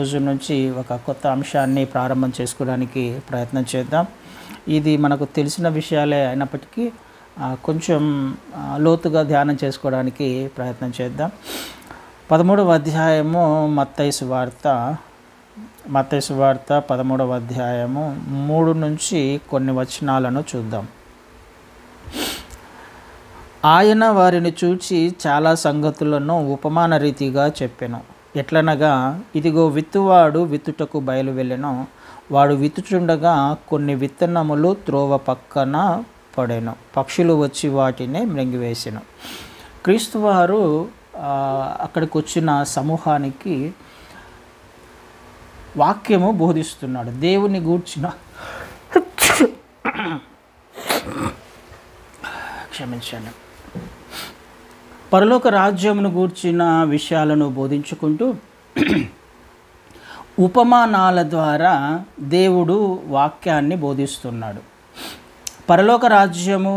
రోజు నుంచి ఒక కొత్త అంశాన్ని ప్రారంభం చేసుకోవడానికి ప్రయత్నం చేద్దాం. ఇది మనకు తెలిసిన విషయాలే అయినప్పటికీ కొంచెం లోతుగా ధ్యానం చేసుకోవడానికి ప్రయత్నం చేద్దాం. 13వ అధ్యాయము మత్తయి సువార్త 13వ అధ్యాయము 3 నుంచి కొన్ని వచనాలను చూద్దాం. ఆయన వారిని చూచి చాలా సంగతులను ఉపమాన రీతిగా చెప్పెను. ఎట్లనగా, ఇదిగో విత్తువాడు విత్తుటకు బయలు వెళ్ళెను. వాడు విత్తుచుండగా కొన్ని విత్తనములు త్రోవ పక్కన పడెను. పక్షులు వచ్చి వాటిని మృంగివేసెను. క్రీస్తు వారు అక్కడికి వచ్చిన సమూహానికి వాక్యము బోధిస్తున్నాడు. దేవుని గూర్చిన క్షమించండి పరలోక రాజ్యమును గూర్చిన విషయాలను బోధించుకుంటూ ఉపమానాల ద్వారా దేవుడు వాక్యాన్ని బోధిస్తున్నాడు. పరలోక రాజ్యము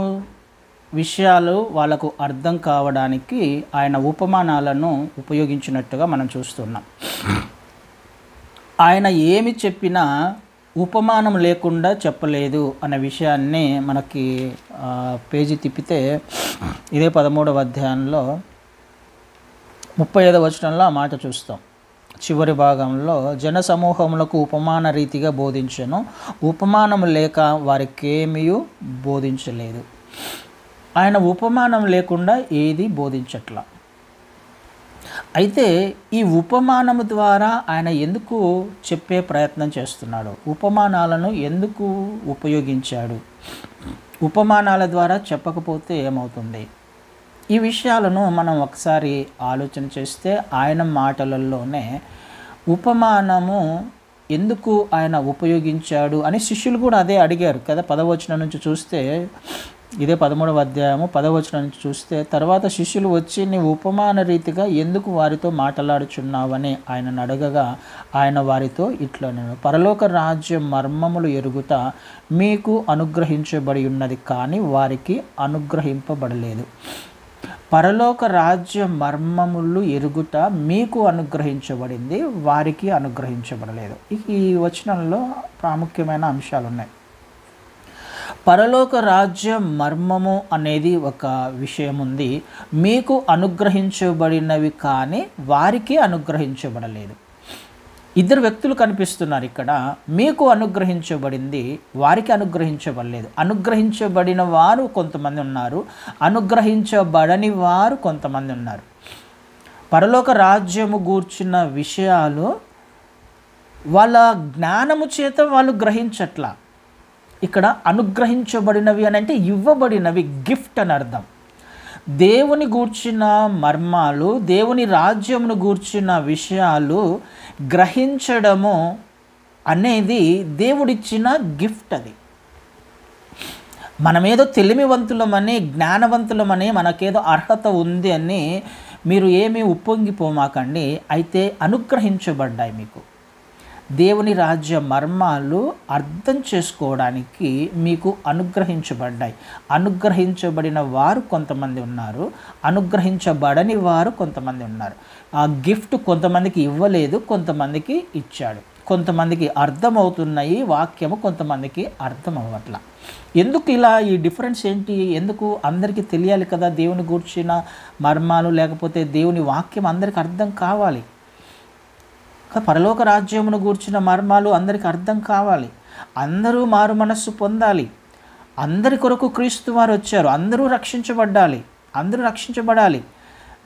విషయాలు వాళ్ళకు అర్థం కావడానికి ఆయన ఉపమానాలను ఉపయోగించినట్టుగా మనం చూస్తున్నాం. ఆయన ఏమి చెప్పినా ఉపమానం లేకుండా చెప్పలేదు అనే విషయాన్ని మనకి పేజీ తిప్పితే ఇదే 13వ అధ్యాయంలో 35వ వచనంలో ఆ మాట చూస్తాం. చివరి భాగంలో జన సమూహములకు ఉపమాన రీతిగా బోధించెను, ఉపమానం లేక వారికేమీ బోధించలేదు. ఆయన ఉపమానం లేకుండా ఏది బోధించట్లా. అయితే ఈ ఉపమానము ద్వారా ఆయన ఎందుకు చెప్పే ప్రయత్నం చేస్తున్నాడు? ఉపమానాలను ఎందుకు ఉపయోగించాడు? ఉపమానాల ద్వారా చెప్పకపోతే ఏమవుతుంది? ఈ విషయాలను మనం ఒకసారి ఆలోచన చేస్తే ఆయన మాటలలోనే ఉపమానము ఎందుకు ఆయన ఉపయోగించాడు అని శిష్యులు కూడా అదే అడిగారు కదా. 10వ వచనం నుంచి చూస్తే, ఇదే 13వ అధ్యాయము 10వ వచనం నుంచి చూస్తే, తర్వాత శిష్యులు వచ్చి నీవు ఉపమాన రీతిగా ఎందుకు వారితో మాట్లాడుచున్నావని ఆయన అడగగా ఆయన వారితో ఇట్లా నేను పరలోక రాజ్య మర్మములు ఎరుగుట మీకు అనుగ్రహించబడి ఉన్నది, కానీ వారికి అనుగ్రహింపబడలేదు. పరలోక రాజ్య మర్మములు ఎరుగుట మీకు అనుగ్రహించబడింది, వారికి అనుగ్రహించబడలేదు. ఈ వచనంలో ప్రాముఖ్యమైన అంశాలు ఉన్నాయి. పరలోక రాజ్య మర్మము అనేది ఒక విషయం ఉంది. మీకు అనుగ్రహించబడినవి కానీ వారికి అనుగ్రహించబడలేదు. ఇద్దరు వ్యక్తులు కనిపిస్తున్నారు ఇక్కడ. మీకు అనుగ్రహించబడింది, వారికి అనుగ్రహించబడలేదు. అనుగ్రహించబడిన వారు కొంతమంది ఉన్నారు, అనుగ్రహించబడని వారు కొంతమంది ఉన్నారు. పరలోక రాజ్యము గూర్చిన విషయాలు వాళ్ళ జ్ఞానము చేత వాళ్ళు గ్రహించట్లా. ఇక్కడ అనుగ్రహించబడినవి అని అంటే ఇవ్వబడినవి, గిఫ్ట్ అని అర్థం. దేవుని గూర్చిన మర్మాలు, దేవుని రాజ్యమును గూర్చిన విషయాలు గ్రహించడము అనేది దేవుడిచ్చిన గిఫ్ట్. అది మనమేదో తెలివివంతులమని, జ్ఞానవంతులమని, మనకేదో అర్హత ఉంది అని మీరు ఏమీ ఉప్పొంగిపోమాకండి. అయితే అనుగ్రహించబడ్డాయి మీకు. దేవుని రాజ్య మర్మాలు అర్థం చేసుకోవడానికి మీకు అనుగ్రహించబడ్డాయి. అనుగ్రహించబడిన వారు కొంతమంది ఉన్నారు, అనుగ్రహించబడని వారు కొంతమంది ఉన్నారు. ఆ గిఫ్ట్ కొంతమందికి ఇవ్వలేదు, కొంతమందికి ఇచ్చాడు. కొంతమందికి అర్థమవుతున్నాయి వాక్యము, కొంతమందికి అర్థం అవ్వట్లా. ఎందుకు ఇలా? ఈ డిఫరెన్స్ ఏంటి? ఎందుకు? అందరికీ తెలియాలి కదా దేవుని గూర్చిన మర్మాలు, లేకపోతే దేవుని వాక్యం అందరికీ అర్థం కావాలి. పరలోక రాజ్యమును గూర్చిన మర్మాలు అందరికీ అర్థం కావాలి. అందరూ మారు మనస్సు పొందాలి. అందరి కొరకు క్రీస్తు వారు వచ్చారు. అందరూ రక్షించబడాలి.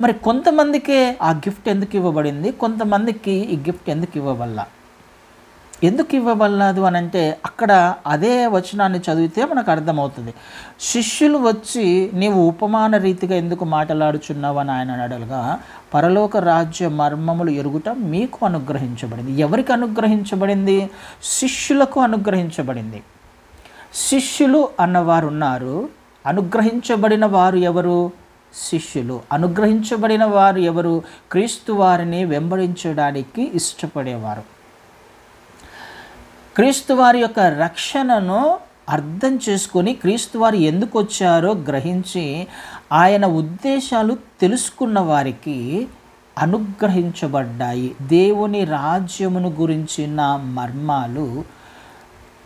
మరి కొంతమందికే ఆ గిఫ్ట్ ఎందుకు ఇవ్వబడింది, కొంతమందికి ఈ గిఫ్ట్ ఎందుకు ఇవ్వబల్లా? ఎందుకు ఇవ్వబడలేదు అని అంటే అక్కడ అదే వచనాన్ని చదివితే మనకు అర్థమవుతుంది. శిష్యులు వచ్చి నీవు ఉపమాన రీతిగా ఎందుకు మాట్లాడుచున్నావు అని ఆయన అడగగా, పరలోక రాజ్య మర్మములు ఎరుగుట మీకు అనుగ్రహించబడింది. ఎవరికి అనుగ్రహించబడింది? శిష్యులకు అనుగ్రహించబడింది. శిష్యులు అన్నవారు ఉన్నారు. అనుగ్రహించబడిన వారు ఎవరు? శిష్యులు. అనుగ్రహించబడిన వారు ఎవరు? క్రీస్తు వారిని వెంబడించడానికి ఇష్టపడేవారు. క్రీస్తు వారి యొక్క రక్షణను అర్థం చేసుకొని క్రీస్తు వారు ఎందుకు వచ్చారో గ్రహించి ఆయన ఉద్దేశాలు తెలుసుకున్న వారికి అనుగ్రహించబడ్డాయి. దేవుని రాజ్యమును గురించిన మర్మాలు,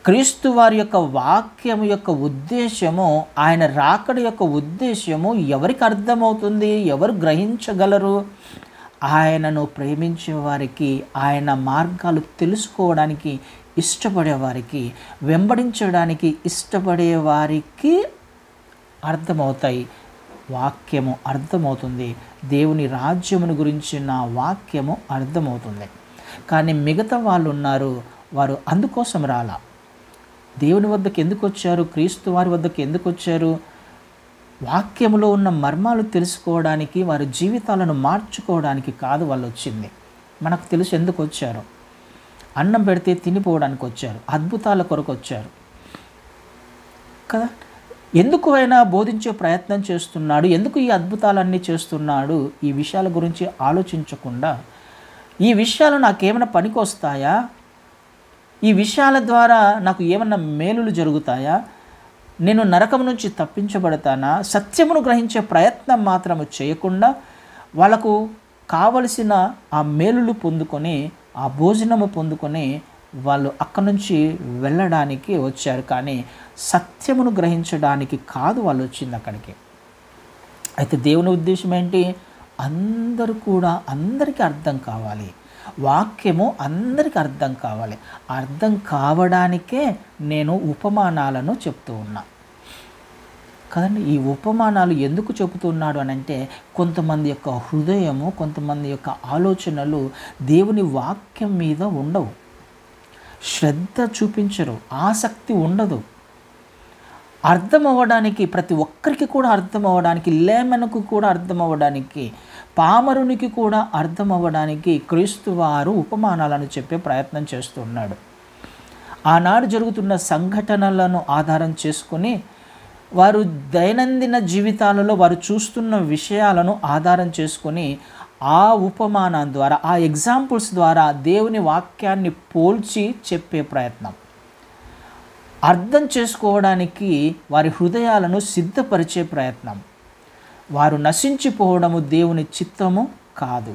క్రీస్తు వారి యొక్క వాక్యము యొక్క ఉద్దేశము, ఆయన రాకడ యొక్క ఉద్దేశము ఎవరికి అర్థమవుతుంది? ఎవరు గ్రహించగలరు? ఆయనను ప్రేమించే వారికి, ఆయన మార్గాలు తెలుసుకోవడానికి ఇష్టపడేవారికి, వెంబడించడానికి ఇష్టపడే వారికి అర్థమవుతాయి. వాక్యము అర్థమవుతుంది. దేవుని రాజ్యమును గురించిన వాక్యము అర్థమవుతుంది. కానీ మిగతా వాళ్ళు ఉన్నారు, వారు అందుకోసం రాలా. దేవుని వద్దకు ఎందుకు వచ్చారు? క్రీస్తు వారి వద్దకు ఎందుకు వచ్చారు? వాక్యములో ఉన్న మర్మాలు తెలుసుకోవడానికి, వారి జీవితాలను మార్చుకోవడానికి కాదు వాళ్ళు వచ్చింది. మనకు తెలుసు ఎందుకు వచ్చారు. అన్నం పెడితే తినిపోవడానికి వచ్చారు, అద్భుతాల కొరకు వచ్చారు కదా. ఎందుకు ఆయన బోధించే ప్రయత్నం చేస్తున్నాడు? ఎందుకు ఈ అద్భుతాలన్నీ చేస్తున్నాడు? ఈ విషయాల గురించి ఆలోచించకుండా, ఈ విషయాలు నాకేమైనా పనికి వస్తాయా, ఈ విషయాల ద్వారా నాకు ఏమన్నా మేలులు జరుగుతాయా, నేను నరకం నుంచి తప్పించబడతానా, సత్యమును గ్రహించే ప్రయత్నం మాత్రము చేయకుండా వాళ్ళకు కావలసిన ఆ మేలులు పొందుకొని, ఆ భోజనము పొందుకొని వాళ్ళు అక్కడి నుంచి వెళ్ళడానికి వచ్చారు. కానీ సత్యమును గ్రహించడానికి కాదు వాళ్ళు వచ్చింది అక్కడికి. అయితే దేవుని ఉద్దేశం ఏంటి? అందరికీ అర్థం కావాలి. వాక్యము అందరికీ అర్థం కావాలి. అర్థం కావడానికే నేను ఉపమానాలను చెప్తూ ఉన్నా కదండి. ఈ ఉపమానాలు ఎందుకు చెబుతున్నాడు అని అంటే, కొంతమంది యొక్క హృదయము, కొంతమంది యొక్క ఆలోచనలు దేవుని వాక్యం మీద ఉండవు, శ్రద్ధ చూపించరు, ఆసక్తి ఉండదు. అర్థం అవ్వడానికి, ప్రతి ఒక్కరికి కూడా అర్థం అవ్వడానికి, లేమనకు కూడా అర్థం అవ్వడానికి, పామరునికి కూడా అర్థం అవ్వడానికి క్రీస్తు వారు ఉపమానాలను చెప్పే ప్రయత్నం చేస్తున్నాడు. ఆనాడు జరుగుతున్న సంఘటనలను ఆధారం చేసుకొని, వారు దైనందిన జీవితాలలో వారు చూస్తున్న విషయాలను ఆధారం చేసుకొని, ఆ ఉపమానం ద్వారా, ఆ ఎగ్జాంపుల్స్ ద్వారా దేవుని వాక్యాన్ని పోల్చి చెప్పే ప్రయత్నం, అర్థం చేసుకోవడానికి వారి హృదయాలను సిద్ధపరిచే ప్రయత్నం. వారు నశించిపోవడము దేవుని చిత్తము కాదు.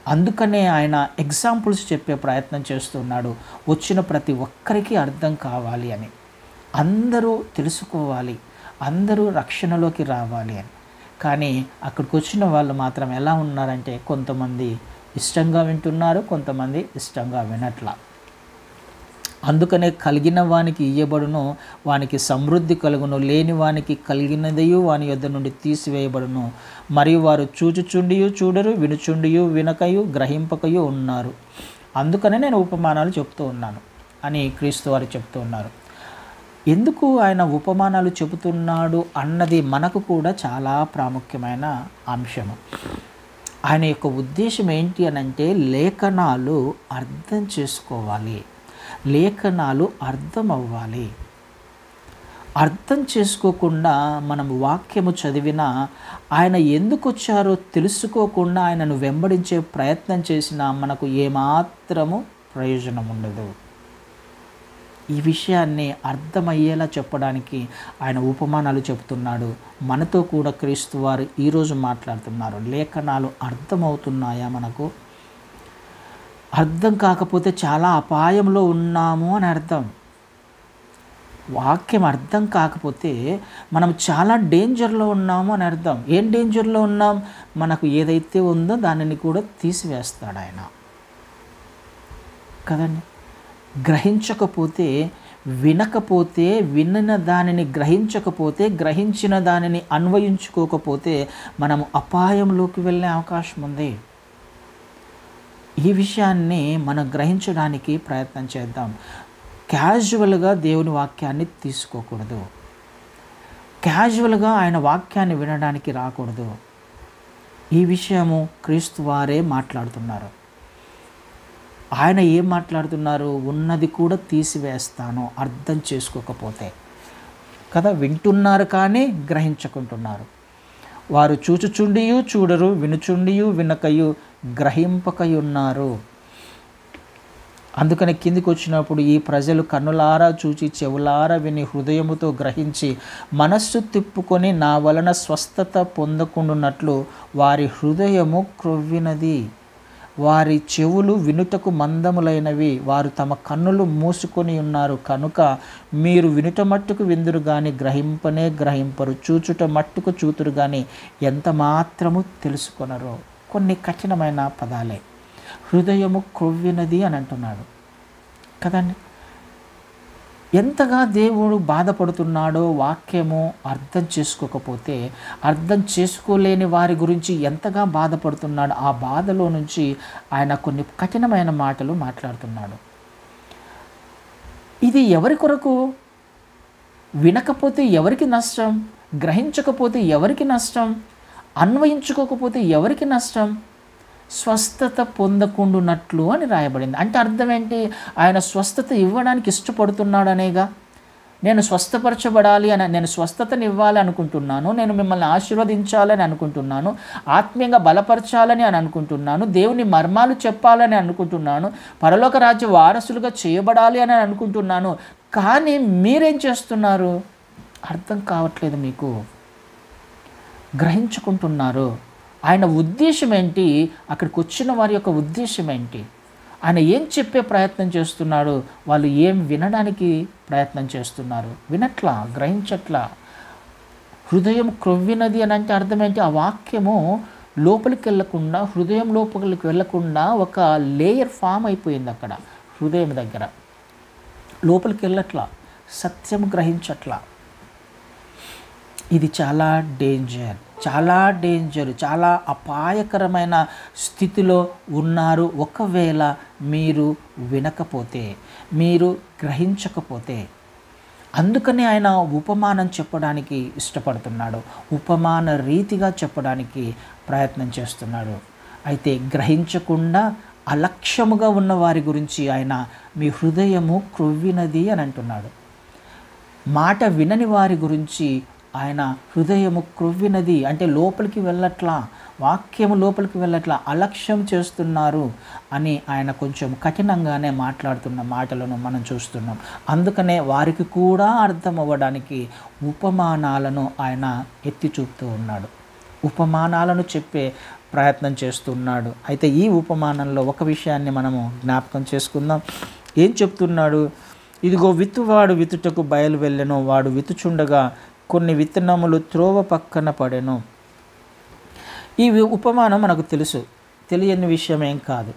అందుకనే ఆయన ఎగ్జాంపుల్స్ చెప్పే ప్రయత్నం చేస్తున్నాడు. వచ్చిన ప్రతి ఒక్కరికి అర్థం కావాలి అని, అందరూ తెలుసుకోవాలి, అందరూ రక్షణలోకి రావాలి అని. కానీ అక్కడికి వచ్చిన వాళ్ళు మాత్రం ఎలా ఉన్నారంటే, కొంతమంది ఇష్టంగా వింటున్నారు, కొంతమంది ఇష్టంగా వినట్లా. అందుకనే కలిగిన వానికి ఇయ్యబడును, వానికి సమృద్ధి కలుగును, లేని వానికి కలిగినదయు వాని యొద్ద నుండి తీసివేయబడును. మరియు వారు చూచుచుండియు చూడరు, వినుచుండియు వినకయు గ్రహింపకయు ఉన్నారు. అందుకనే నేను ఉపమానాలు చెప్తూ ఉన్నాను అని క్రీస్తు వారు చెప్తూ ఉన్నారు. ఎందుకు ఆయన ఉపమానాలు చెబుతున్నాడు అన్నది మనకు కూడా చాలా ప్రాముఖ్యమైన అంశము. ఆయన యొక్క ఉద్దేశం ఏంటి అనంటే, లేఖనాలు అర్థం చేసుకోవాలి, లేఖనాలు అర్థం అవ్వాలి. అర్థం చేసుకోకుండా మనం వాక్యము చదివినా, ఆయన ఎందుకు వచ్చారో తెలుసుకోకుండా ఆయనను వెంబడించే ప్రయత్నం చేసినా మనకు ఏమాత్రము ప్రయోజనం ఉండదు. ఈ విషయాన్ని అర్థమయ్యేలా చెప్పడానికి ఆయన ఉపమానాలు చెబుతున్నాడు. మనతో కూడా క్రీస్తు వారు ఈరోజు మాట్లాడుతున్నారు. లేఖనాలు అర్థమవుతున్నాయా మనకు? అర్థం కాకపోతే చాలా అపాయంలో ఉన్నాము అని అర్థం. వాక్యం అర్థం కాకపోతే మనం చాలా డేంజర్లో ఉన్నాము అని అర్థం. ఏం డేంజర్లో ఉన్నాం? మనకు ఏదైతే ఉందో దానిని కూడా తీసివేస్తాడు ఆయన కదండి. గ్రహించకపోతే, వినకపోతే, విన్న దానిని గ్రహించకపోతే, గ్రహించిన దానిని అన్వయించుకోకపోతే మనము అపాయంలోకి వెళ్ళే అవకాశం ఉంది. ఈ విషయాన్ని మనం గ్రహించడానికి ప్రయత్నం చేద్దాం. క్యాజువల్గా దేవుని వాక్యాన్ని తీసుకోకూడదు, క్యాజువల్గా ఆయన వాక్యాన్ని వినడానికి రాకూడదు. ఈ విషయము క్రీస్తు వారే మాట్లాడుతున్నారు. ఆయన ఏం మాట్లాడుతున్నారు? ఉన్నది కూడా తీసివేస్తాను అర్థం చేసుకోకపోతే కదా. వింటున్నారు కానీ గ్రహించకుంటున్నారు. వారు చూచుచుండియు చూడరు, వినుచుండియు వినకయు గ్రహింపకయున్నారు. అందుకని కిందికి వచ్చినప్పుడు ఈ ప్రజలు కన్నులారా చూచి చెవులారా విని హృదయముతో గ్రహించి మనస్సు తిప్పుకొని నా వలన స్వస్థత పొందకుండునట్లు వారి హృదయము క్రొవ్వినది, వారి చెవులు వినుటకు మందములైనవి, వారు తమ కన్నులు మూసుకొని ఉన్నారు కనుక మీరు వినుట మట్టుకు విందురు కానీ గ్రహింపనే గ్రహింపరు, చూచుట మట్టుకు చూతురు కానీ ఎంత మాత్రము తెలుసుకొనరు. కొన్ని కఠినమైన పదాలే. హృదయము క్రొవ్వినది అని అంటున్నాడు కదండి. ఎంతగా దేవుడు బాధపడుతున్నాడో వాక్యము అర్థం చేసుకోకపోతే, అర్థం చేసుకోలేని వారి గురించి ఎంతగా బాధపడుతున్నాడు, ఆ బాధలో నుంచి ఆయన కొన్ని కఠినమైన మాటలు మాట్లాడుతున్నాడు. ఇది ఎవరి కొరకు? వినకపోతే ఎవరికి నష్టం? గ్రహించకపోతే ఎవరికి నష్టం? అన్వయించుకోకపోతే ఎవరికి నష్టం? స్వస్థత పొందకుండునట్లు అని రాయబడింది. అంటే అర్థం ఏంటి? ఆయన స్వస్థత ఇవ్వడానికి ఇష్టపడుతున్నాడనేగా. నేను స్వస్థపరచబడాలి అని, నేను స్వస్థతని ఇవ్వాలి అనుకుంటున్నాను, నేను మిమ్మల్ని ఆశీర్వదించాలని అనుకుంటున్నాను, ఆత్మీయంగా బలపరచాలని అని అనుకుంటున్నాను, దేవుని మర్మాలు చెప్పాలని అనుకుంటున్నాను, పరలోక రాజ్య వారసులుగా చేయబడాలి అని అనుకుంటున్నాను. కానీ మీరేం చేస్తున్నారు? అర్థం కావట్లేదు, మీకు గ్రహించుకుంటున్నారు. ఆయన ఉద్దేశం ఏంటి? అక్కడికి వచ్చిన వారి యొక్క ఉద్దేశం ఏంటి? ఆయన ఏం చెప్పే ప్రయత్నం చేస్తున్నాడు? వాళ్ళు ఏం వినడానికి ప్రయత్నం చేస్తున్నారు? వినట్లా, గ్రహించట్లా. హృదయం క్రొవ్వినది అని అంటే అర్థం ఏంటి? ఆ వాక్యము లోపలికి వెళ్ళకుండా, హృదయం లోపలికి వెళ్ళకుండా ఒక లేయర్ ఫామ్ అయిపోయింది అక్కడ హృదయం దగ్గర. లోపలికి వెళ్ళట్లా, సత్యం గ్రహించట్లా. ఇది చాలా డేంజర్, చాలా అపాయకరమైన స్థితిలో ఉన్నారు. ఒకవేళ మీరు వినకపోతే, మీరు గ్రహించకపోతే. అందుకని ఆయన ఉపమానం చెప్పడానికి ఇష్టపడుతున్నాడు, ఉపమాన రీతిగా చెప్పడానికి ప్రయత్నం చేస్తున్నాడు. అయితే గ్రహించకుండా అలక్ష్యముగా ఉన్న వారి గురించి ఆయన మీ హృదయము క్రొవ్వినది అని అంటున్నాడు. మాట వినని వారి గురించి ఆయన హృదయము క్రొవ్వినది అంటే లోపలికి వెళ్ళట్లా, వాక్యము లోపలికి వెళ్ళట్లా, అలక్ష్యం చేస్తున్నారు అని ఆయన కొంచెం కఠినంగానే మాట్లాడుతున్న మాటలను మనం చూస్తున్నాం. అందుకనే వారికి కూడా అర్థం అవ్వడానికి ఉపమానాలను ఆయన ఎత్తి చూపుతూ ఉన్నాడు, ఉపమానాలను చెప్పే ప్రయత్నం చేస్తున్నాడు. అయితే ఈ ఉపమానంలో ఒక విషయాన్ని మనము జ్ఞాపకం చేసుకుందాం. ఏం చెప్తున్నాడు? ఇదిగో విత్తువాడు విత్తుటకు బయలు వెళ్ళెను, వాడు విత్తుచుండగా కొన్ని విత్తనములు త్రోవ పక్కన పడెను. ఈ ఉపమానం మనకు తెలుసు, తెలియని విషయం ఏం కాదు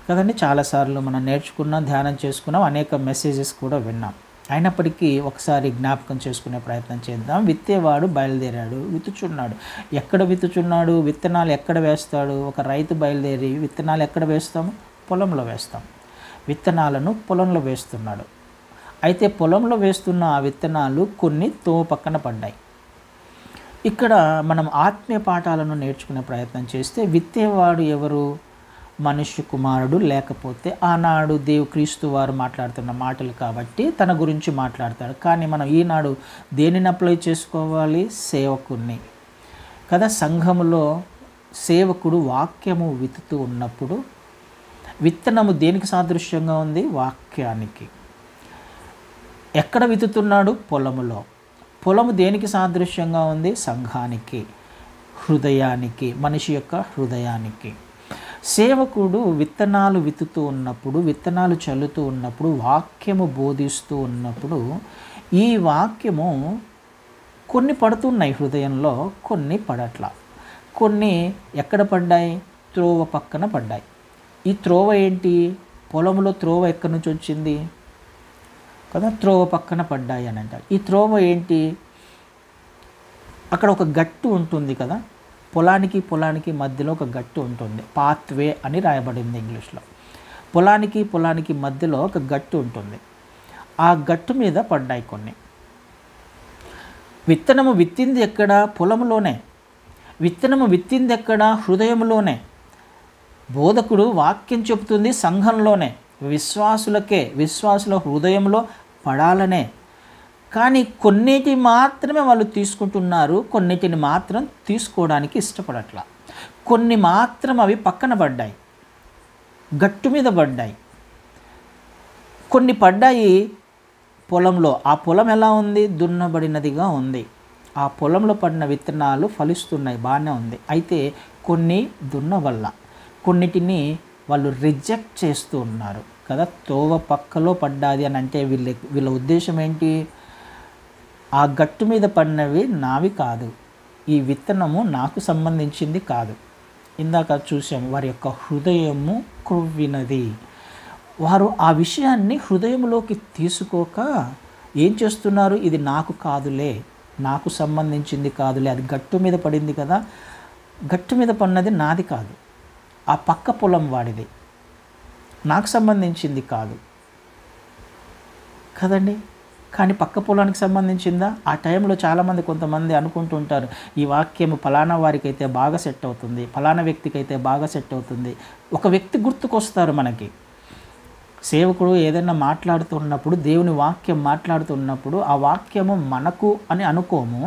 కదండి. చాలాసార్లు మనం నేర్చుకున్నాం, ధ్యానం చేసుకున్నాం, అనేక మెసేజెస్ కూడా విన్నాం. అయినప్పటికీ ఒకసారి జ్ఞాపకం చేసుకునే ప్రయత్నం చేద్దాం. విత్తేవాడు బయలుదేరాడు, విత్తుచున్నాడు. ఎక్కడ విత్తుచున్నాడు? విత్తనాలు ఎక్కడ వేస్తాడు? ఒక రైతు బయలుదేరి విత్తనాలు ఎక్కడ వేస్తాము? పొలంలో వేస్తాం. విత్తనాలను పొలంలో వేస్తున్నాడు. అయితే పొలంలో వేస్తున్న ఆ విత్తనాలు కొన్ని త్రోవ పక్కన పడ్డాయి. ఇక్కడ మనం ఆత్మీయ పాఠాలను నేర్చుకునే ప్రయత్నం చేస్తే విత్తేవాడు ఎవరు? మనుష్య కుమారుడు, లేకపోతే ఆనాడు క్రీస్తు వారు మాట్లాడుతున్న మాటలు కాబట్టి తన గురించి మాట్లాడతాడు. కానీ మనం ఈనాడు దేనిని అప్లై చేసుకోవాలి? సేవకుడిని కదా. సంఘములో సేవకుడు వాక్యము విత్తుతూ ఉన్నప్పుడు విత్తనము దేనికి సాదృశ్యంగా ఉంది? వాక్యానికి. ఎక్కడ విత్తుతున్నాడు? పొలములో. పొలము దేనికి సాదృశ్యంగా ఉంది? సంఘానికి, హృదయానికి, మనిషి యొక్క హృదయానికి. సేవకుడు విత్తనాలు విత్తుతూ ఉన్నప్పుడు, విత్తనాలు చల్లుతూ ఉన్నప్పుడు, వాక్యము బోధిస్తూ ఉన్నప్పుడు ఈ వాక్యము కొన్ని పడుతున్నాయి హృదయంలో, కొన్ని పడట్లా. కొన్ని ఎక్కడ పడ్డాయి? త్రోవ పక్కన పడ్డాయి. ఈ త్రోవ ఏంటి? పొలంలో త్రోవ ఎక్కడి నుంచి వచ్చింది కదా, త్రోవ పక్కన పడ్డాయి అని అంటారు. ఈ త్రోవ ఏంటి? అక్కడ ఒక గట్టు ఉంటుంది కదా, పొలానికి మధ్యలో ఒక గట్టు ఉంటుంది, పాత్వే అని రాయబడింది ఇంగ్లీష్లో. పొలానికి మధ్యలో ఒక గట్టు ఉంటుంది. ఆ గట్టు మీద పడ్డాయి కొన్ని. విత్తనము విత్తింది ఎక్కడ? పొలంలోనే. విత్తనము విత్తింది ఎక్కడ? హృదయంలోనే. బోధకుడు వాక్యం చెబుతుంది సంఘంలోనే, విశ్వాసుల హృదయంలో పడాలనే. కానీ కొన్నిటి మాత్రమే వాళ్ళు తీసుకుంటున్నారు, కొన్నిటిని మాత్రం తీసుకోవడానికి ఇష్టపడట్లా. కొన్ని మాత్రం అవి పక్కన పడ్డాయి, గట్టు మీద పడ్డాయి. కొన్ని పడ్డాయి పొలంలో. ఆ పొలం ఎలా ఉంది? దున్నబడినదిగా ఉంది. ఆ పొలంలో పడిన విత్తనాలు ఫలిస్తున్నాయి, బాగానే ఉంది. అయితే కొన్ని దున్నవల్ల, కొన్నిటిని వాళ్ళు రిజెక్ట్ చేస్తూ ఉన్నారు కదా. తోవ పక్కలో పడ్డాది అని అంటే వీళ్ళ ఉద్దేశం ఏంటి? ఆ గట్టు మీద పడినవి నావి కాదు, ఈ విత్తనము నాకు సంబంధించింది కాదు. ఇందాక చూసాము, వారి యొక్క హృదయము క్రొవ్వినది. వారు ఆ విషయాన్ని హృదయంలోకి తీసుకోక ఏం చేస్తున్నారు? ఇది నాకు కాదులే, నాకు సంబంధించింది కాదులే, అది గట్టు మీద పడింది కదా, గట్టు మీద పడినది నాది కాదు, ఆ పక్క పొలం వాడిది, నాకు సంబంధించింది కాదు కదండి. కానీ పక్క పొలానికి సంబంధించిందా? ఆ టైంలో చాలామంది కొంతమంది అనుకుంటుంటారు, ఈ వాక్యము ఫలానా వారికి అయితే బాగా సెట్ అవుతుంది, ఫలానా వ్యక్తికి అయితే బాగా సెట్ అవుతుంది. ఒక వ్యక్తి గుర్తుకొస్తారు మనకి. సేవకుడు ఏదైనా మాట్లాడుతున్నప్పుడు, దేవుని వాక్యం మాట్లాడుతున్నప్పుడు ఆ వాక్యము మనకు అని అనుకోము,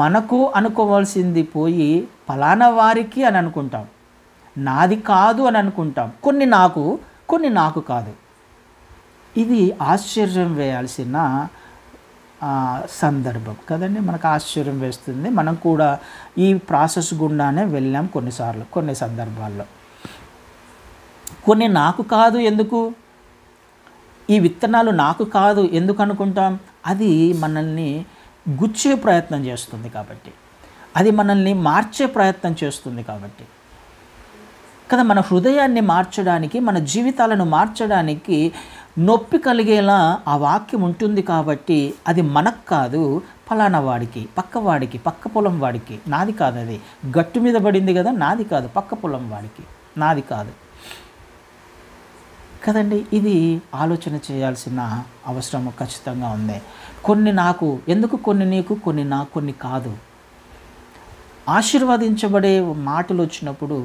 మనకు అనుకోవాల్సింది పోయి ఫలానా వారికి అని అనుకుంటాం, నాది కాదు అని అనుకుంటాం. కొన్ని నాకు కాదు. ఇది ఆశ్చర్యం వేయాల్సిన సందర్భం కదండి. మనకు ఆశ్చర్యం వేస్తుంది. మనం కూడా ఈ ప్రాసెస్ గుండానే వెళ్ళాం కొన్నిసార్లు, కొన్ని సందర్భాల్లో. కొన్ని నాకు కాదు ఎందుకు? ఈ విత్తనాలు నాకు కాదు ఎందుకు అనుకుంటాం? అది మనల్ని గుచ్చే ప్రయత్నం చేస్తుంది కాబట్టి, అది మనల్ని మార్చే ప్రయత్నం చేస్తుంది కాబట్టి కదా. మన హృదయాన్ని మార్చడానికి, మన జీవితాలను మార్చడానికి నొప్పి కలిగేలా ఆ వాక్యం ఉంటుంది కాబట్టి అది మనకు కాదు, ఫలానా వాడికి, పక్కవాడికి, పక్క పొలం వాడికి. నాది కాదు, అది గట్టు మీద పడింది కదా, నాది కాదు, పక్క పొలం వాడికి, నాది కాదు కదండి. ఇది ఆలోచన చేయాల్సిన అవసరం ఖచ్చితంగా ఉంది. కొన్ని నాకు ఎందుకు, కొన్ని నీకు, కొన్ని నాకు, కొన్ని కాదు. ఆశీర్వదించబడే మాటలు వచ్చినప్పుడు,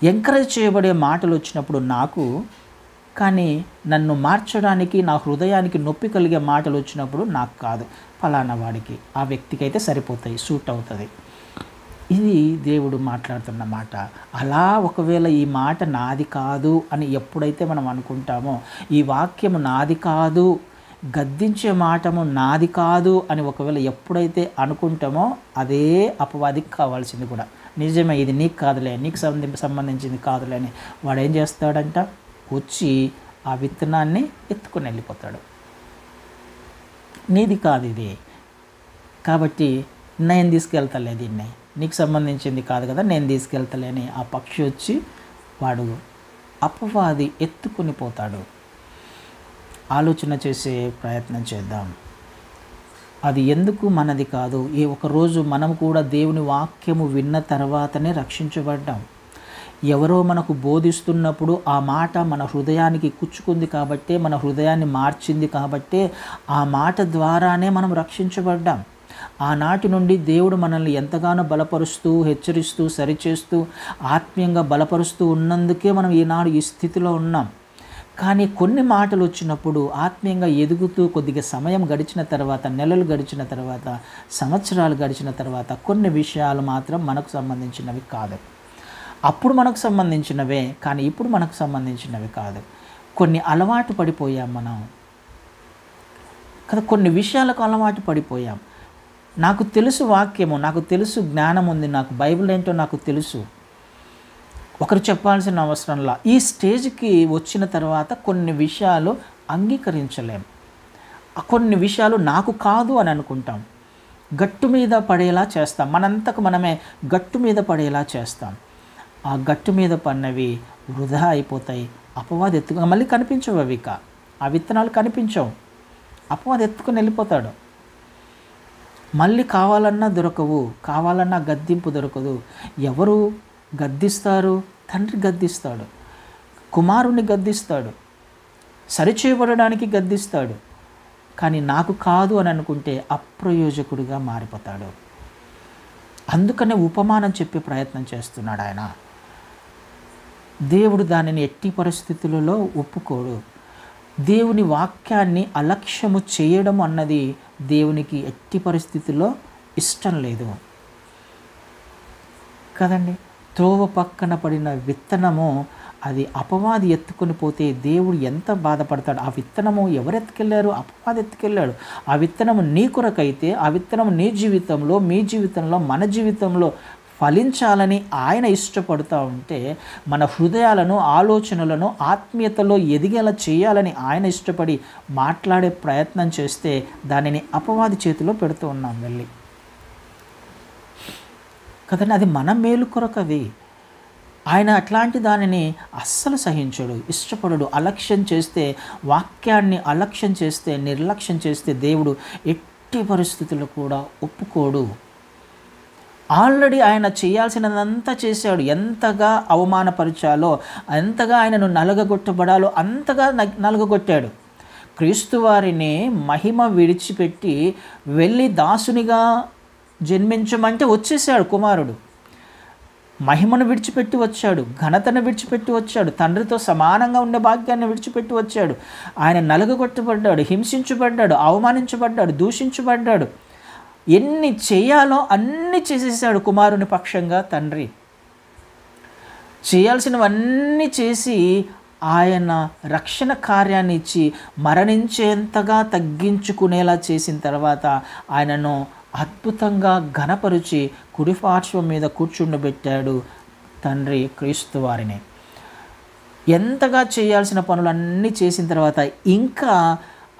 ఎంకరేజ్ చేయబడే మాటలు వచ్చినప్పుడు నాకు, కానీ నన్ను మార్చడానికి, నా హృదయానికి నొప్పి కలిగే మాటలు వచ్చినప్పుడు నాకు కాదు, ఫలానా వాడికి, ఆ వ్యక్తికి అయితే సరిపోతాయి, సూట్ అవుతుంది. ఇది దేవుడు మాట్లాడుతున్న మాట. అలా ఒకవేళ ఈ మాట నాది కాదు అని ఎప్పుడైతే మనం అనుకుంటామో, ఈ వాక్యము నాది కాదు, గద్దించే మాటము నాది కాదు అని ఒకవేళ ఎప్పుడైతే అనుకుంటామో, అదే అపవాదికి కావాల్సింది కూడా. నిజమే, ఇది నీకు కాదులే, నీకు సంబంధించింది కాదులే అని వాడు ఏం చేస్తాడంట? వచ్చి ఆ విత్తనాన్ని ఎత్తుకొని వెళ్ళిపోతాడు. నీది కాదు ఇది, కాబట్టి నేను తీసుకెళ్తాలే దీన్ని, నీకు సంబంధించింది కాదు కదా, నేను తీసుకెళ్తాలే అని ఆ పక్షి వచ్చి వాడు అపవాది ఎత్తుకొని పోతాడు. ఆలోచన చేసే ప్రయత్నం చేద్దాం. అది ఎందుకు మనది కాదు? ఒకరోజు మనం కూడా దేవుని వాక్యము విన్న తర్వాతనే రక్షించబడ్డాం. ఎవరో మనకు బోధిస్తున్నప్పుడు ఆ మాట మన హృదయానికి కుచ్చుకుంది కాబట్టే, మన హృదయాన్ని మార్చింది కాబట్టే ఆ మాట ద్వారానే మనం రక్షించబడ్డాం. ఆనాటి నుండి దేవుడు మనల్ని ఎంతగానో బలపరుస్తూ, హెచ్చరిస్తూ, సరిచేస్తూ, ఆత్మీయంగా బలపరుస్తూ ఉన్నందుకే మనం ఈనాడు ఈ స్థితిలో ఉన్నాం. కానీ కొన్ని మాటలు వచ్చినప్పుడు, ఆత్మీయంగా ఎదుగుతూ కొద్దిగా సమయం గడిచిన తర్వాత, నెలలు గడిచిన తర్వాత, సంవత్సరాలు గడిచిన తర్వాత కొన్ని విషయాలు మాత్రం మనకు సంబంధించినవి కాదు. అప్పుడు మనకు సంబంధించినవే, కానీ ఇప్పుడు మనకు సంబంధించినవి కాదు. కొన్ని అలవాటు పడిపోయాం మనం కదా, కొన్ని విషయాలకు అలవాటు పడిపోయాం. నాకు తెలుసు వాక్యము, నాకు తెలుసు జ్ఞానం ఉంది, నాకు బైబిల్ ఏంటో నాకు తెలుసు, ఒకరు చెప్పాల్సిన అవసరంలా. ఈ స్టేజ్కి వచ్చిన తర్వాత కొన్ని విషయాలు అంగీకరించలేం, కొన్ని విషయాలు నాకు కాదు అని అనుకుంటాం, గట్టు మీద పడేలా చేస్తాం, మనంతకు మనమే గట్టు మీద పడేలా చేస్తాం. ఆ గట్టు మీద పడినవి వృధా అయిపోతాయి. అపవాది ఎత్తుకు మళ్ళీ కనిపించవు, అవి ఇక ఆ విత్తనాలు కనిపించవు, అపవాది ఎత్తుకుని వెళ్ళిపోతాడు. మళ్ళీ కావాలన్నా దొరకవు, కావాలన్నా గద్దింపు దొరకదు. ఎవరు గద్దిస్తారు? తండ్రి గద్దిస్తాడు, కుమారుణ్ణి గద్దిస్తాడు, సరిచేయబడడానికి గద్దిస్తాడు. కానీ నాకు కాదు అని అనుకుంటే అప్రయోజకుడిగా మారిపోతాడు. అందుకనే ఉపమానం చెప్పే ప్రయత్నం చేస్తున్నాడు ఆయన. దేవుడు దానిని ఎట్టి పరిస్థితులలో ఒప్పుకోడు. దేవుని వాక్యాన్ని అలక్ష్యము చేయడం అన్నది దేవునికి ఎట్టి పరిస్థితుల్లో ఇష్టం లేదు కదండి. త్రోవ పక్కన పడిన విత్తనము అది అపవాది ఎత్తుకొని పోతే దేవుడు ఎంత బాధపడతాడు. ఆ విత్తనము ఎవరు ఎత్తుకెళ్ళారు? అపవాది ఎత్తుకెళ్ళాడు. ఆ విత్తనము నీ కొరకైతే, ఆ విత్తనము నీ జీవితంలో, మీ జీవితంలో, మన జీవితంలో ఫలించాలని ఆయన ఇష్టపడుతూ ఉంటే, మన హృదయాలను, ఆలోచనలను ఆత్మీయతలో ఎదిగేలా చేయాలని ఆయన ఇష్టపడి మాట్లాడే ప్రయత్నం చేస్తే దానిని అపవాది చేతిలో పెడుతూ ఉన్నాం వెళ్ళి కదండి. అది మన మేలు కొరకు. అది ఆయన అట్లాంటి దానిని అస్సలు సహించడు, ఇష్టపడడు. అలక్ష్యం చేస్తే, వాక్యాన్ని అలక్ష్యం చేస్తే, నిర్లక్ష్యం చేస్తే దేవుడు ఎట్టి పరిస్థితుల్లో కూడా ఒప్పుకోడు. ఆల్రెడీ ఆయన చేయాల్సినదంతా చేశాడు. ఎంతగా అవమానపరిచాలో, ఎంతగా ఆయనను నలగగొట్టబడాలో అంతగా నలగగొట్టాడు. క్రీస్తు వారిని మహిమ విడిచిపెట్టి వెళ్ళి దాసునిగా జన్మించమంటే వచ్చేసాడు కుమారుడు. మహిమను విడిచిపెట్టి వచ్చాడు, ఘనతను విడిచిపెట్టి వచ్చాడు, తండ్రితో సమానంగా ఉండే భాగ్యాన్ని విడిచిపెట్టి వచ్చాడు. ఆయన నలగగొట్టబడ్డాడు, హింసించబడ్డాడు, అవమానించబడ్డాడు, దూషించబడ్డాడు. ఎన్ని చేయాలో అన్నీ చేసేసాడు కుమారుని పక్షంగా తండ్రి. చేయాల్సినవన్నీ చేసి ఆయన రక్షణ కార్యాన్ని ఇచ్చి మరణించేంతగా తగ్గించుకునేలా చేసిన తర్వాత ఆయనను అద్భుతంగా ఘనపరిచి కుడిపార్శ్వం మీద కూర్చుండబెట్టాడు తండ్రి క్రీస్తు వారిని. ఎంతగా చేయాల్సిన పనులన్నీ చేసిన తర్వాత ఇంకా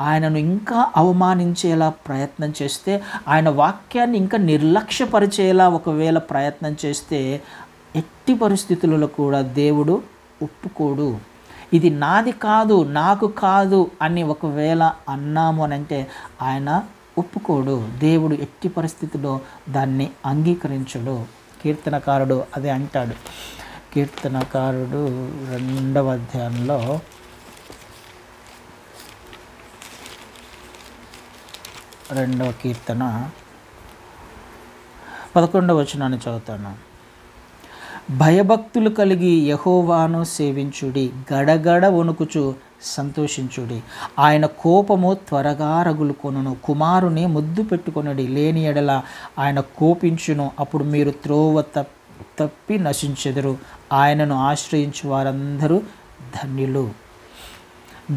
ఆయనను ఇంకా అవమానించేలా ప్రయత్నం చేస్తే, ఆయన వాక్యాన్ని ఇంకా నిర్లక్ష్యపరిచేలా ఒకవేళ ప్రయత్నం చేస్తే ఎట్టి పరిస్థితులలో కూడా దేవుడు ఒప్పుకోడు. ఇది నాది కాదు, నాకు కాదు అని ఒకవేళ అన్నాము అని అంటే ఆయన ఒప్పుకోడు. దేవుడు ఎట్టి పరిస్థితిలో దాన్ని అంగీకరించడు. కీర్తనకారుడు అదే అంటాడు. కీర్తనకారుడు 2వ అధ్యాయంలో 2వ కీర్తన 11వ వచనాన్ని చదువుతాను. భయభక్తులు కలిగి యెహోవాను సేవించుడి, గడగడ వణుకుచు సంతోషించుడి. ఆయన కోపము త్వరగా రగులుకొనును, కుమారుని ముద్దు పెట్టుకొనుడి. లేని ఎడల ఆయన కోపించును, అప్పుడు మీరు త్రోవ తప్పి నశించెదరు. ఆయనను ఆశ్రయించు వారందరూ ధన్యులు.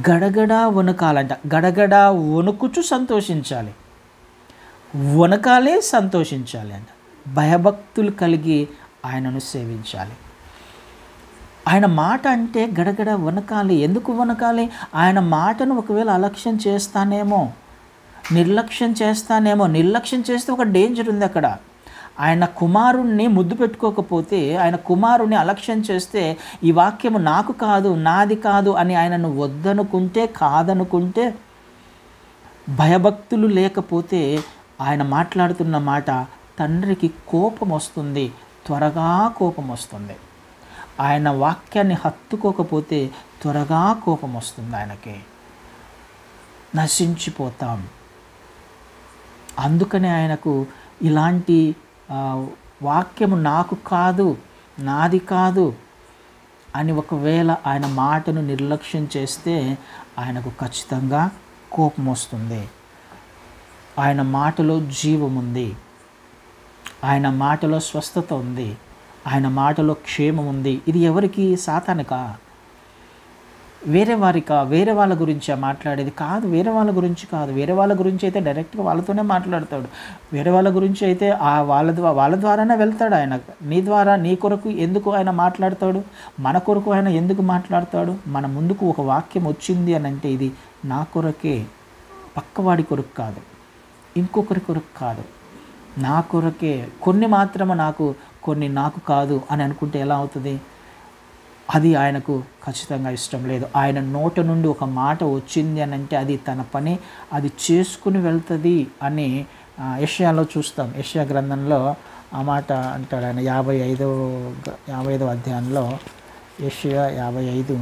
గడగడ వణుకాలంట. గడగడ వణుకుచు సంతోషించాలి, వణకాలి, సంతోషించాలి అంట. భయభక్తులు కలిగి ఆయనను సేవించాలి. ఆయన మాట అంటే గడగడ వణకాలి. ఎందుకు వణకాలి? ఆయన మాటను ఒకవేళ అలక్ష్యం చేస్తానేమో, నిర్లక్ష్యం చేస్తానేమో. నిర్లక్ష్యం చేస్తే ఒక డేంజర్ ఉంది అక్కడ. ఆయన కుమారుణ్ణి ముద్దు పెట్టుకోకపోతే, ఆయన కుమారుణ్ణి అలక్ష్యం చేస్తే, ఈ వాక్యము నాకు కాదు, నాది కాదు అని ఆయనను వద్దనుకుంటే, కాదనుకుంటే, భయభక్తులు లేకపోతే ఆయన మాట్లాడుతున్న మాట తండ్రికి కోపం వస్తుంది, త్వరగా కోపం వస్తుంది. ఆయన వాక్యాన్ని హత్తుకోకపోతే త్వరగా కోపం వస్తుంది ఆయనకి. నశించిపోతాం. అందుకనే ఆయనకు ఇలాంటి వాక్యము నాకు కాదు, నాది కాదు అని ఒకవేళ ఆయన మాటను నిర్లక్ష్యం చేస్తే ఆయనకు ఖచ్చితంగా కోపం వస్తుంది. ఆయన మాటలో జీవం ఉంది, ఆయన మాటలో స్వస్థత ఉంది, ఆయన మాటలో క్షేమం ఉంది. ఇది ఎవరికి? సాతానుకా? వేరే వారికా? వేరే వాళ్ళ గురించా మాట్లాడేది? కాదు, వేరే వాళ్ళ గురించి కాదు. వేరే వాళ్ళ గురించి అయితే డైరెక్ట్గా వాళ్ళతోనే మాట్లాడతాడు. వేరే వాళ్ళ గురించి అయితే వాళ్ళ ద్వారానే వెళ్తాడు ఆయన. నీ ద్వారా, నీ కొరకు ఎందుకు ఆయన మాట్లాడతాడు? మన కొరకు ఆయన ఎందుకు మాట్లాడతాడు? మన ముందుకు ఒక వాక్యం వచ్చింది అని అంటే ఇది నా కొరకే, పక్కవాడి కొరకు కాదు, ఇంకొకరి కొరకు కాదు, నా కొరకే. కొన్ని మాత్రమే నాకు, కొన్ని నాకు కాదు అని అనుకుంటే ఎలా అవుతుంది? అది ఆయనకు ఖచ్చితంగా ఇష్టం లేదు. ఆయన నోట నుండి ఒక మాట వచ్చింది అని అంటే అది తన పని అది చేసుకుని వెళ్తుంది అని యెషయాలో చూస్తాం. యెషయా గ్రంథంలో ఆ మాట అంటాడు ఆయన. 55వ అధ్యాయంలో యెషయా 55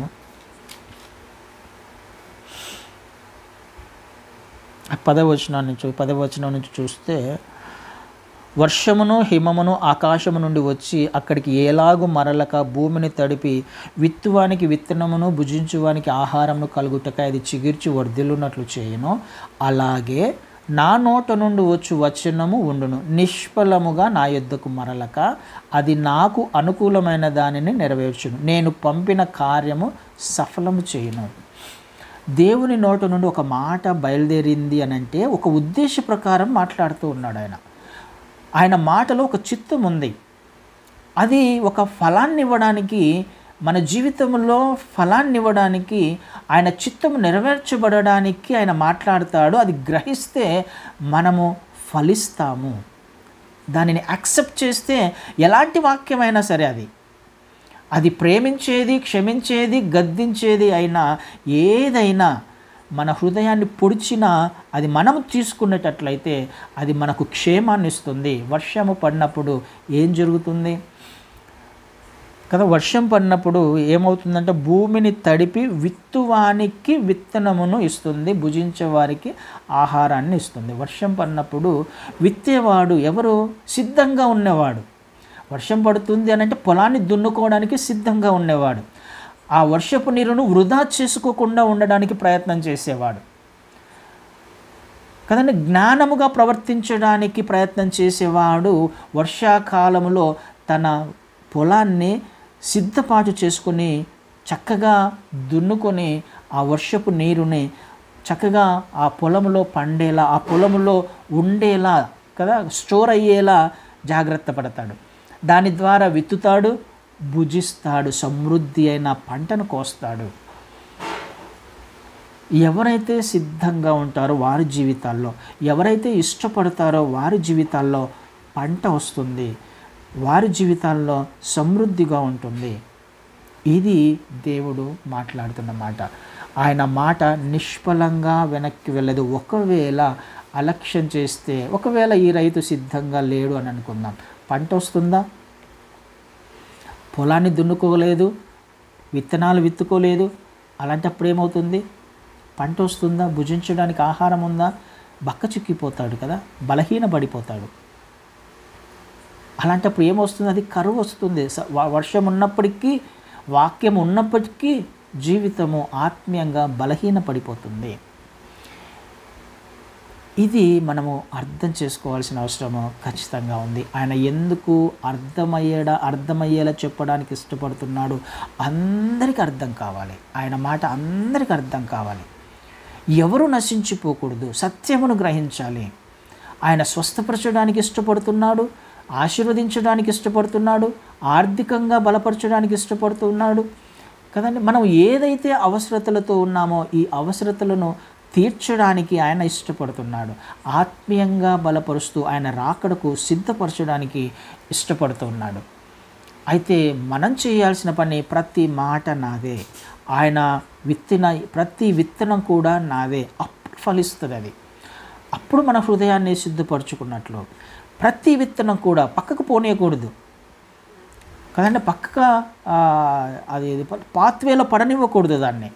10వ వచనం నుంచి చూస్తే, వర్షమును హిమమును ఆకాశము నుండి వచ్చి అక్కడికి ఏలాగు మరలక భూమిని తడిపి విత్తువానికి విత్తనమును భుజించువానికి ఆహారమును కలుగుటక అది చిగిర్చి వర్ధిల్లున్నట్లు చేయను, అలాగే నా నోట నుండి వచ్చు వచనము ఉండును, నిష్ఫలముగా నా యొద్దకు మరలక అది నాకు అనుకూలమైన దానిని నెరవేర్చును, నేను పంపిన కార్యము సఫలము చేయును. దేవుని నోట నుండి ఒక మాట బయలుదేరింది అని అంటే ఒక ఉద్దేశ ప్రకారం మాట్లాడుతూ ఉన్నాడు ఆయన. ఆయన మాటలో ఒక చిత్తం ఉంది. అది ఒక ఫలాన్ని ఇవ్వడానికి, మన జీవితంలో ఫలాన్ని ఇవ్వడానికి, ఆయన చిత్తము నెరవేర్చబడడానికి ఆయన మాట్లాడతాడు. అది గ్రహిస్తే మనము ఫలిస్తాము. దానిని యాక్సెప్ట్ చేస్తే ఎలాంటి వాక్యమైనా సరే అది ప్రేమించేది, క్షమించేది, గద్దించేది అయినా ఏదైనా మన హృదయాన్ని పొడిచినా అది మనం తీసుకునేటట్లయితే అది మనకు క్షేమాన్ని ఇస్తుంది. వర్షము పడినప్పుడు ఏం జరుగుతుంది కదా? వర్షం పడినప్పుడు ఏమవుతుందంటే భూమిని తడిపి విత్తువానికి విత్తనమును ఇస్తుంది, భుజించే వారికి ఆహారాన్ని ఇస్తుంది. వర్షం పడినప్పుడు విత్తేవాడు ఎవరు? సిద్ధంగా ఉన్నవాడు. వర్షం పడుతుంది అని అంటే పొలాన్ని దున్నుకోవడానికి సిద్ధంగా ఉండేవాడు. ఆ వర్షపు నీరును వృధా చేసుకోకుండా ఉండడానికి ప్రయత్నం చేసేవాడు కదండి. జ్ఞానముగా ప్రవర్తించడానికి ప్రయత్నం చేసేవాడు వర్షాకాలంలో తన పొలాన్ని సిద్ధపాటు చేసుకొని చక్కగా దున్నుకొని ఆ వర్షపు నీరుని చక్కగా ఆ పొలంలో పండేలా, ఆ పొలంలో ఉండేలా కదా, స్టోర్ అయ్యేలా జాగ్రత్త పడతాడు. దాని ద్వారా విత్తుతాడు, భుజిస్తాడు, సమృద్ధి అయిన పంటను కోస్తాడు. ఎవరైతే సిద్ధంగా ఉంటారో వారి జీవితాల్లో, ఎవరైతే ఇష్టపడతారో వారి జీవితాల్లో పంట వస్తుంది, వారి జీవితాల్లో సమృద్ధిగా ఉంటుంది. ఇది దేవుడు మాట్లాడుతున్న మాట. ఆయన మాట నిష్ఫలంగా వెనక్కి వెళ్ళదు. ఒకవేళ అలక్ష్యం చేస్తే, ఒకవేళ ఈ రైతు సిద్ధంగా లేడు అని అనుకుందాం, పంట వస్తుందా? పొలాన్ని దున్నుకోలేదు, విత్తనాలు విత్తుకోలేదు, అలాంటప్పుడు ఏమవుతుంది? పంట వస్తుందా? భుజించడానికి ఆహారం ఉందా? బక్క చిక్కిపోతాడు కదా, బలహీనపడిపోతాడు. అలాంటప్పుడు ఏమొస్తుంది? అది కరువు వస్తుంది. వర్షం ఉన్నప్పటికీ, వాక్యం ఉన్నప్పటికీ జీవితము ఆత్మీయంగా బలహీనపడిపోతుంది. ఇది అర్థం చేసుకోవాల్సిన అవసరము ఖచ్చితంగా ఉంది. ఆయన ఎందుకు అర్థమయ్యేలా చెప్పడానికి ఇష్టపడుతున్నాడు? అందరికీ అర్థం కావాలి. ఆయన మాట అందరికీ అర్థం కావాలి. ఎవరు నశించిపోకూడదు, సత్యమును గ్రహించాలి. ఆయన స్వస్థపరచడానికి ఇష్టపడుతున్నాడు, ఆశీర్వదించడానికి ఇష్టపడుతున్నాడు, ఆర్థికంగా బలపరచడానికి ఇష్టపడుతున్నాడు కదండి. మనం ఏదైతే అవసరతలతో ఉన్నామో ఈ అవసరతలను తీర్చడానికి ఆయన ఇష్టపడుతున్నాడు. ఆత్మీయంగా బలపరుస్తూ ఆయన రాకడకు సిద్ధపరచడానికి ఇష్టపడుతున్నాడు. అయితే మనం చేయాల్సిన పని, ప్రతి మాట నాదే, ఆయన విత్తిన ప్రతి విత్తనం కూడా నాదే. అప్పుడు ఫలిస్తుంది అది. అప్పుడు మన హృదయాన్ని సిద్ధపరచుకున్నట్లు. ప్రతి విత్తనం కూడా పక్కకు పోనీయకూడదు కదండి. పక్కగా అది పాత్వేలో పడనివ్వకూడదు దాన్ని.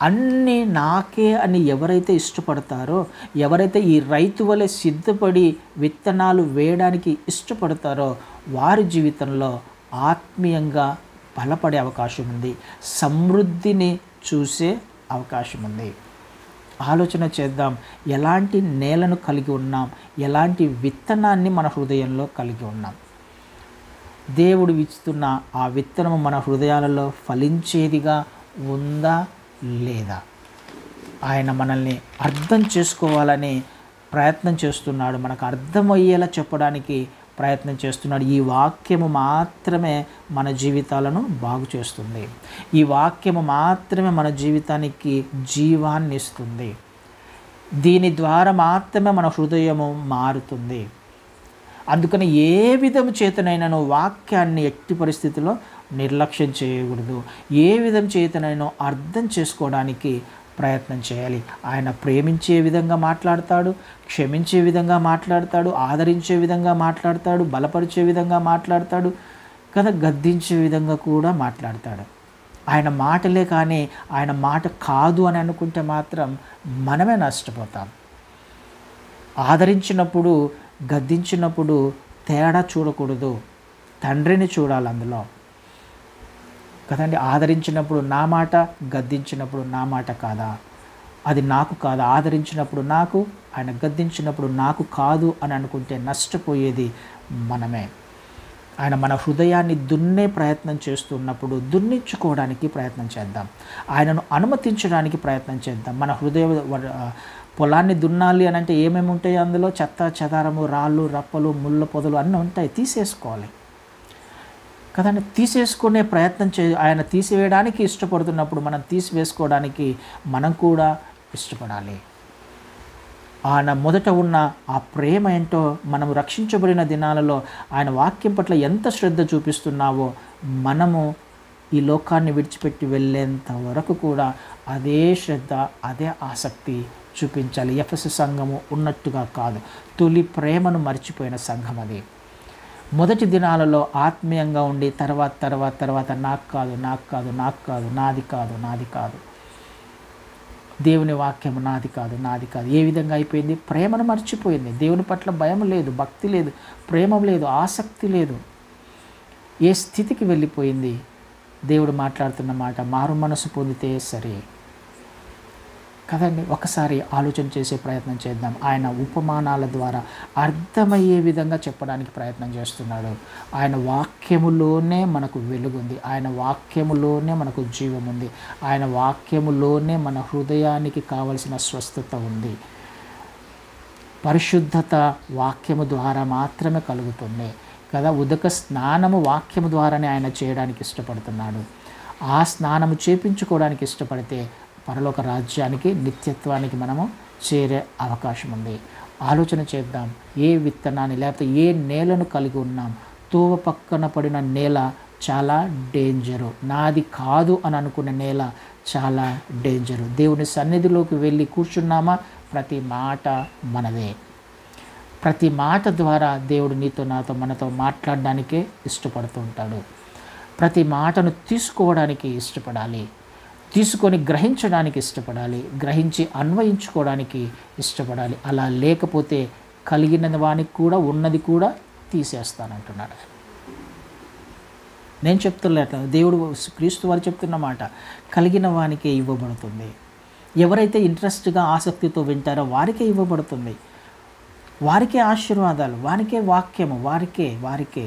అన్నీ నాకే అని ఎవరైతే ఇష్టపడతారో, ఎవరైతే ఈ రైతు వలె సిద్ధపడి విత్తనాలు వేయడానికి ఇష్టపడతారో వారి జీవితంలో ఆత్మీయంగా బలపడే అవకాశం ఉంది, సమృద్ధిని చూసే అవకాశం ఉంది. ఆలోచన చేద్దాం, ఎలాంటి నేలను కలిగి ఉన్నాం, ఎలాంటి విత్తనాన్ని మన హృదయంలో కలిగి ఉన్నాం. దేవుడు ఇస్తున్న ఆ విత్తనము మన హృదయాలలో ఫలించేదిగా ఉందా లేదా? ఆయన మనల్ని అర్థం చేసుకోవాలని ప్రయత్నం చేస్తున్నాడు, మనకు అర్థమయ్యేలా చెప్పడానికి ప్రయత్నం చేస్తున్నాడు. ఈ వాక్యము మాత్రమే మన జీవితాలను బాగు చేస్తుంది. ఈ వాక్యము మాత్రమే మన జీవితానికి జీవాన్ని ఇస్తుంది. దీని ద్వారా మాత్రమే మన హృదయము మారుతుంది. అందుకని ఏ విధము చేతనైనాను వాక్యాన్ని ఎట్టి పరిస్థితిలో నిర్లక్ష్యం చేయకూడదు. ఏ విధం చేతనైనా అర్థం చేసుకోవడానికి ప్రయత్నం చేయాలి. ఆయన ప్రేమించే విధంగా మాట్లాడతాడు, క్షమించే విధంగా మాట్లాడతాడు, ఆదరించే విధంగా మాట్లాడతాడు, బలపరిచే విధంగా మాట్లాడతాడు కదా, గద్దించే విధంగా కూడా మాట్లాడతాడు. ఆయన మాటలే కానీ ఆయన మాట కాదు అని అనుకుంటే మాత్రం మనమే నష్టపోతాం. ఆదరించినప్పుడు, గద్దించినప్పుడు తేడా చూడకూడదు, తండ్రిని చూడాలి అందులో కదండి. ఆదరించినప్పుడు నా మాట, గద్దించినప్పుడు నా మాట కాదా? అది నాకు కాదు, ఆదరించినప్పుడు నాకు, ఆయన గద్దించినప్పుడు నాకు కాదు అని అనుకుంటే నష్టపోయేది మనమే. ఆయన మన హృదయాన్ని దున్నే ప్రయత్నం చేస్తున్నప్పుడు దున్నించుకోవడానికి ప్రయత్నం చేద్దాం, ఆయనను అనుమతించడానికి ప్రయత్నం చేద్దాం. మన పొలాన్ని దున్నాలి అని అంటే ఏమేమి ఉంటాయి అందులో? చెత్త చెదారము, రాళ్ళు రప్పలు ముళ్ళ పొదలు అన్నీ ఉంటాయి, తీసేసుకోవాలి కదండి. తీసేసుకునే ప్రయత్నం ఆయన తీసివేయడానికి ఇష్టపడుతున్నప్పుడు మనం తీసివేసుకోవడానికి మనం కూడా ఇష్టపడాలి. ఆయన మొదట ఉన్న ఆ ప్రేమ ఏంటో, మనము రక్షించబడిన దినాలలో ఆయన వాక్యం పట్ల ఎంత శ్రద్ధ చూపిస్తున్నావో మనము ఈ లోకాన్ని విడిచిపెట్టి వెళ్ళేంత వరకు కూడా అదే శ్రద్ధ, అదే ఆసక్తి చూపించాలి. ఎఫెసు సంఘము ఉన్నట్టుగా కాదు, తొలి ప్రేమను మర్చిపోయిన సంఘం అది. మొదటి దినాలలో ఆత్మీయంగా ఉండి తర్వాత నాకు కాదు, నాది కాదు, దేవుని వాక్యం నాది కాదు. ఏ విధంగా అయిపోయింది? ప్రేమను మర్చిపోయింది. దేవుని పట్ల భయం లేదు, భక్తి లేదు, ప్రేమ లేదు, ఆసక్తి లేదు. ఏ స్థితికి వెళ్ళిపోయింది? దేవుడు మాట్లాడుతున్న మాట, మారు మనసు పొందితే సరే కదండి. ఒకసారి ఆలోచన చేసే ప్రయత్నం చేద్దాం. ఆయన ఉపమానాల ద్వారా అర్థమయ్యే విధంగా చెప్పడానికి ప్రయత్నం చేస్తున్నాడు. ఆయన వాక్యములోనే మనకు వెలుగుంది, ఆయన వాక్యములోనే మనకు జీవం ఉంది, ఆయన వాక్యములోనే మన హృదయానికి కావలసిన స్వస్థత ఉంది. పరిశుద్ధత వాక్యము ద్వారా మాత్రమే కలుగుతుంది కదా. ఉదక స్నానము వాక్యము ద్వారానే ఆయన చేయడానికి ఇష్టపడుతున్నాడు. ఆ స్నానము చేపించుకోవడానికి ఇష్టపడితే పరలోక రాజ్యానికి, నిత్యత్వానికి మనము చేరే అవకాశం ఉంది. ఆలోచన చేద్దాం. ఏ విత్తనాన్ని లేకపోతే ఏ నేలను కలిగి ఉన్నాం? తోవ పక్కన పడిన నేల చాలా డేంజరు, నాది కాదు అని అనుకునే నేల చాలా డేంజరు. దేవుని సన్నిధిలోకి వెళ్ళి కూర్చున్నామా, ప్రతి మాట మనదే. ప్రతి మాట ద్వారా దేవుడు నీతో నాతో మనతో మాట్లాడడానికే ఇష్టపడుతూ ఉంటాడు. ప్రతి మాటను తీసుకోవడానికి ఇష్టపడాలి, తీసుకొని గ్రహించడానికి ఇష్టపడాలి, గ్రహించి అన్వయించుకోవడానికి ఇష్టపడాలి. అలా లేకపోతే కలిగిన వానికి కూడా ఉన్నది కూడా తీసేస్తానంటున్నాడు. నేను చెప్తున్నట్టు దేవుడు క్రీస్తు వారు చెప్తున్న మాట, కలిగిన వానికే ఇవ్వబడుతుంది. ఎవరైతే ఇంట్రెస్ట్గా ఆసక్తితో వింటారో వారికే ఇవ్వబడుతుంది, వారికే ఆశీర్వాదాలు, వారికే వాక్యము, వారికే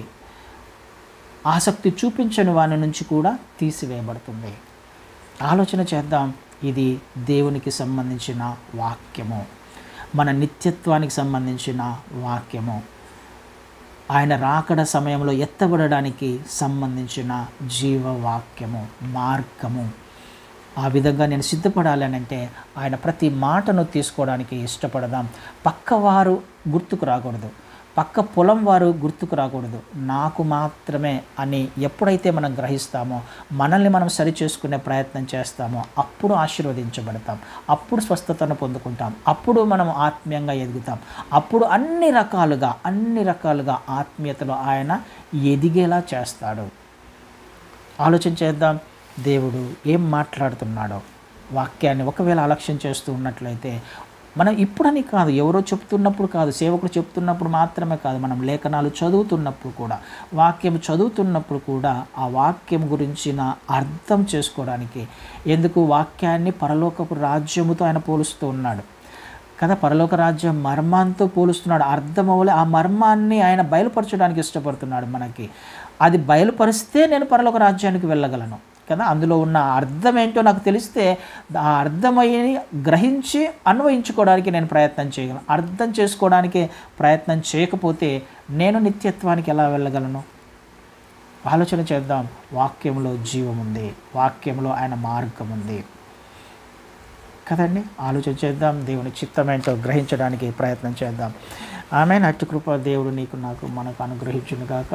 ఆసక్తి చూపించని వాని నుంచి కూడా తీసివేయబడుతుంది. ఆలోచన చేద్దాం. ఇది దేవునికి సంబంధించిన వాక్యము, మన నిత్యత్వానికి సంబంధించిన వాక్యము, ఆయన రాకడ సమయంలో ఎత్తబడడానికి సంబంధించిన జీవవాక్యము, మార్గము. ఆ విధంగా నేను సిద్ధపడాలి అంటే ఆయన ప్రతి మాటను తీసుకోవడానికి ఇష్టపడదాం. పక్కవారు గుర్తుకు రాకూడదు, పక్క పొలం వారు గుర్తుకు రాకూడదు, నాకు మాత్రమే అని ఎప్పుడైతే మనం గ్రహిస్తామో, మనల్ని మనం సరిచేసుకునే ప్రయత్నం చేస్తామో అప్పుడు ఆశీర్వదించబడతాం, అప్పుడు స్వస్థతను పొందుకుంటాం, అప్పుడు మనం ఆత్మీయంగా ఎదుగుతాం, అప్పుడు అన్ని రకాలుగా ఆత్మీయతలో ఆయన ఎదిగేలా చేస్తాడు. ఆలోచన చేద్దాం. దేవుడు ఏం మాట్లాడుతున్నాడో వాక్యాన్ని ఒకవేళ అలక్ష్యం చేస్తూ ఉన్నట్లయితే, మనం ఇప్పుడని కాదు, ఎవరో చెప్తున్నప్పుడు కాదు, సేవకుడు చెప్తున్నప్పుడు మాత్రమే కాదు, మనం లేఖనాలు చదువుతున్నప్పుడు కూడా, వాక్యం చదువుతున్నప్పుడు కూడా ఆ వాక్యం గురించిన అర్థం చేసుకోవడానికి, ఎందుకు వాక్యాన్ని పరలోకపు రాజ్యముతో ఆయన పోలుస్తూ ఉన్నాడు కదా. పరలోక రాజ్యం మర్మాంతో పోలుస్తున్నాడు. అర్థం అవ్వలే, ఆ మర్మాన్ని ఆయన బయలుపరచడానికి ఇష్టపడుతున్నాడు మనకి. అది బయలుపరిస్తే నేను పరలోక రాజ్యానికి వెళ్ళగలను కదా. అందులో ఉన్న అర్థం ఏంటో నాకు తెలిస్తే ఆ అర్థమయ్యి గ్రహించి అన్వయించుకోవడానికి నేను ప్రయత్నం చేయగలను. అర్థం చేసుకోవడానికి ప్రయత్నం చేయకపోతే నేను నిత్యత్వానికి ఎలా వెళ్ళగలను? ఆలోచన చేద్దాం. వాక్యంలో జీవం ఉంది, వాక్యంలో ఆయన మార్గం ఉంది కదండి. ఆలోచన చేద్దాం. దేవుని చిత్తం ఏంటో గ్రహించడానికి ప్రయత్నం చేద్దాం. ఆమేన్. అట్టి కృప దేవుడు నీకు నాకు మనకు అనుగ్రహించును గాక.